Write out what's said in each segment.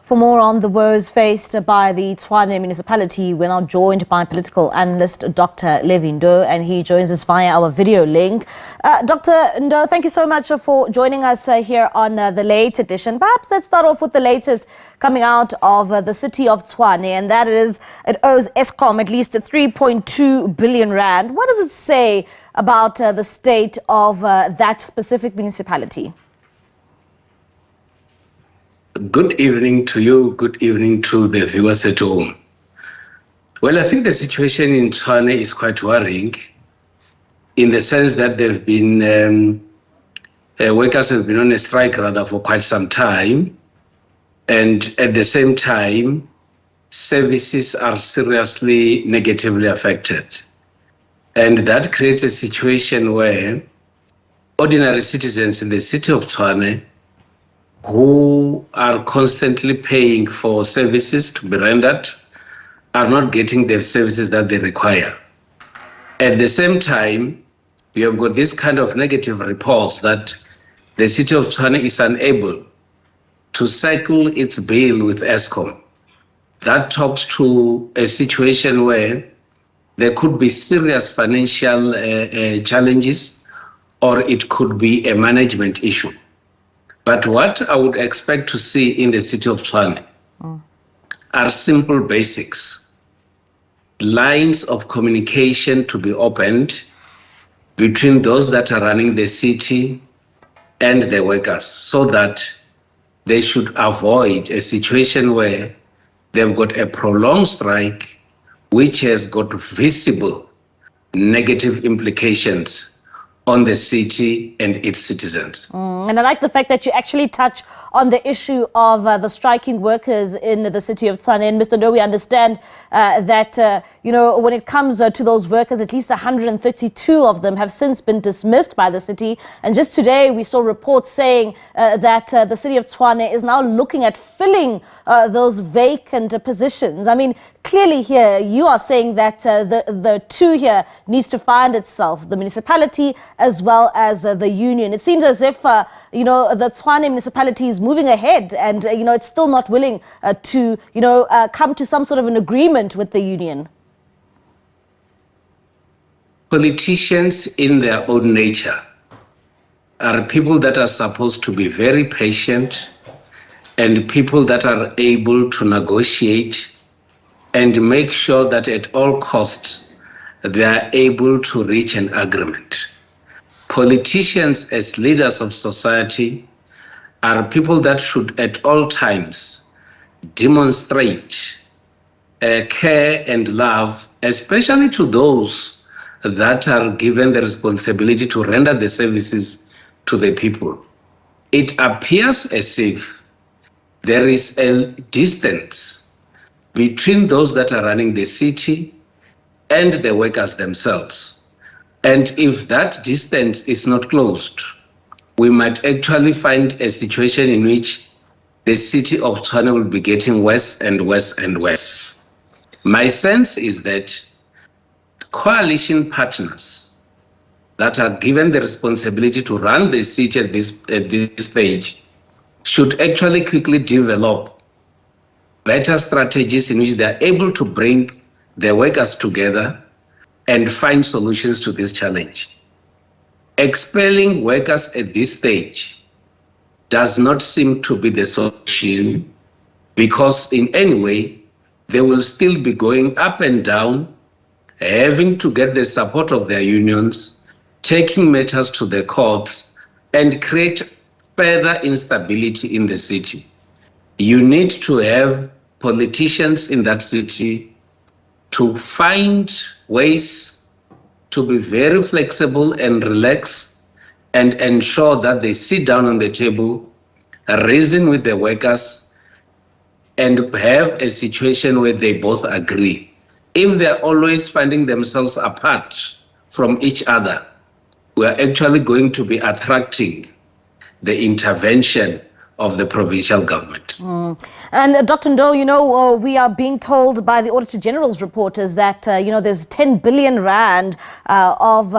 For more on the woes faced by the Tshwane municipality, we're now joined by political analyst Dr. Levy Ndou, and he joins us via our video link. Dr. Ndou, thank you so much for joining us here on the late edition. Perhaps let's start off with the latest coming out of the city of Tshwane, and that is it owes Eskom at least 3.2 billion rand. What does it say about the state of that specific municipality? Good evening to you. Good evening to the viewers at home. Well, I think the situation in Tshwane is quite worrying in the sense that they've been, workers have been on a strike rather for quite some time. And at the same time, services are seriously negatively affected. And that creates a situation where ordinary citizens in the city of Tshwane who are constantly paying for services to be rendered are not getting the services that they require. At the same time, we have got this kind of negative reports that the city of Tshwane is unable to cycle its bill with Eskom. That talks to a situation where there could be serious financial challenges, or it could be a management issue. But what I would expect to see in the city of Tshwane are simple basics. Lines of communication to be opened between those that are running the city and the workers, so that they should avoid a situation where they've got a prolonged strike which has got visible negative implications on the city and its citizens. And I like the fact that you actually touch on the issue of the striking workers in the city of Tshwane. And Mr. Ndou, we understand that, when it comes to those workers, at least 132 of them have since been dismissed by the city. And just today, we saw reports saying that the city of Tshwane is now looking at filling those vacant positions. I mean, clearly here, you are saying that the two here needs to find itself, the municipality as well as the union. It seems as if, the Tshwane municipality is moving ahead and, it's still not willing to, come to some sort of an agreement with the union. Politicians in their own nature are people that are supposed to be very patient and people that are able to negotiate and make sure that at all costs they are able to reach an agreement. Politicians as leaders of society are people that should at all times demonstrate care and love, especially to those that are given the responsibility to render the services to the people. It appears as if there is a distance between those that are running the city and the workers themselves. And if that distance is not closed, we might actually find a situation in which the city of Tshwane will be getting worse and worse and worse. My sense is that coalition partners that are given the responsibility to run the city at this stage should actually quickly develop better strategies in which they are able to bring the workers together and find solutions to this challenge. Expelling workers at this stage does not seem to be the solution, because in any way, they will still be going up and down, having to get the support of their unions, taking matters to the courts, and create further instability in the city. You need to have politicians in that city to find ways to be very flexible and relax and ensure that they sit down on the table, reason with the workers, and have a situation where they both agree. If they're always finding themselves apart from each other, we're actually going to be attracting the intervention of the provincial government. And Dr. Ndou, we are being told by the Auditor General's reporters that, there's 10 billion rand of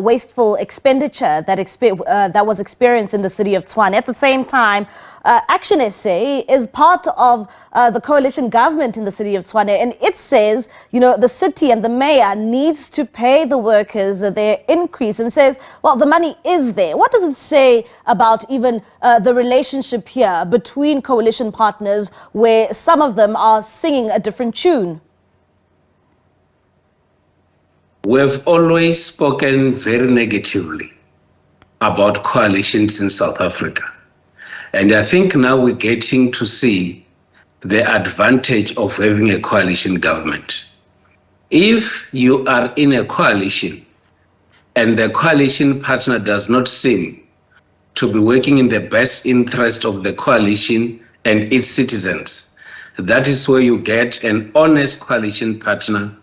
wasteful expenditure that was experienced in the city of Tshwane. At the same time, Action SA is part of the coalition government in the city of Tshwane, and it says, you know, the city and the mayor needs to pay the workers their increase, and says, well, the money is there. What does it say about even the relationship here between coalition partners, where some of them are singing a different tune? We've always spoken very negatively about coalitions in South Africa. And I think now we're getting to see the advantage of having a coalition government. If you are in a coalition and the coalition partner does not seem to be working in the best interest of the coalition and its citizens, that is where you get an honest coalition partner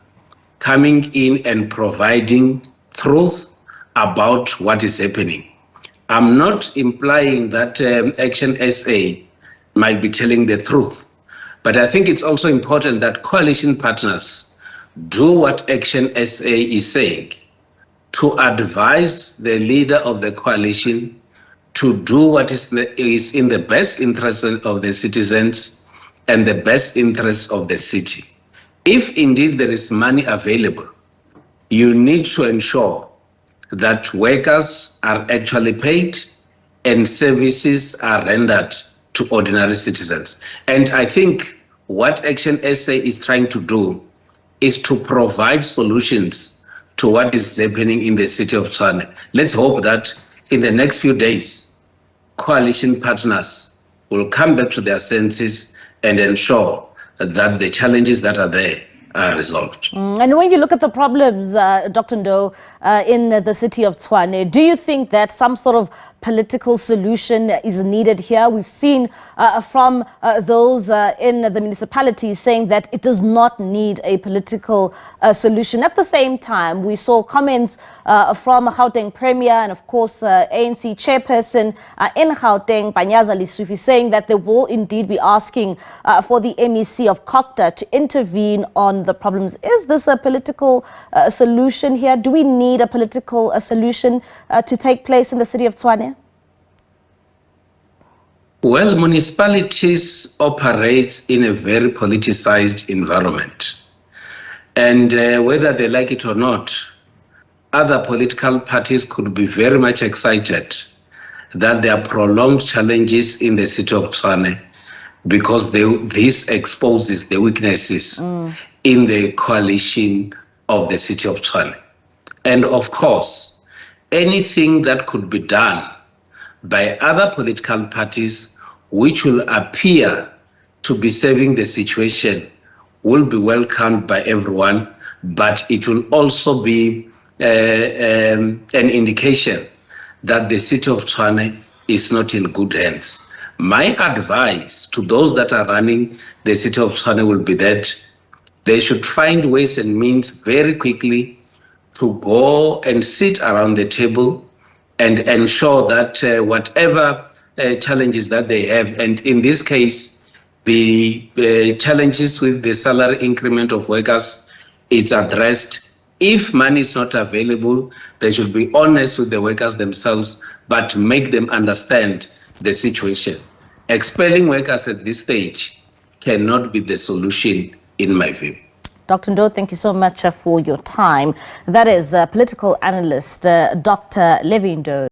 coming in and providing truth about what is happening. I'm not implying that Action SA might be telling the truth, but I think it's also important that coalition partners do what Action SA is saying, to advise the leader of the coalition to do what is in the best interest of the citizens and the best interest of the city. If indeed there is money available, you need to ensure that workers are actually paid and services are rendered to ordinary citizens. And I think what Action SA is trying to do is to provide solutions to what is happening in the city of Tshwane. Let's hope that in the next few days, coalition partners will come back to their senses and ensure that the challenges that are there are resolved. And when you look at the problems, Dr. Ndou, in the city of Tshwane, do you think that some sort of political solution is needed here? We've seen from those in the municipality saying that it does not need a political solution. At the same time, we saw comments from Gauteng Premier and, of course, ANC chairperson in Gauteng, Panyaza Lesufi, saying that they will indeed be asking for the MEC of Kokta to intervene on the problems. Is this a political solution here? Do we need a political solution to take place in the city of Tshwane? Well, municipalities operate in a very politicized environment. And whether they like it or not, other political parties could be very much excited that there are prolonged challenges in the city of Tshwane, because this exposes the weaknesses in the coalition of the city of Tshwane. And of course, anything that could be done by other political parties which will appear to be saving the situation will be welcomed by everyone, but it will also be an indication that the city of Tshwane is not in good hands. My advice to those that are running the city of Tshwane will be that they should find ways and means very quickly to go and sit around the table and ensure that whatever challenges that they have, and in this case, the challenges with the salary increment of workers, it's addressed. If money is not available, they should be honest with the workers themselves, but make them understand the situation. Expelling workers at this stage cannot be the solution, in my view. Dr. Ndou, thank you so much for your time. That is political analyst Dr. Levy Ndou.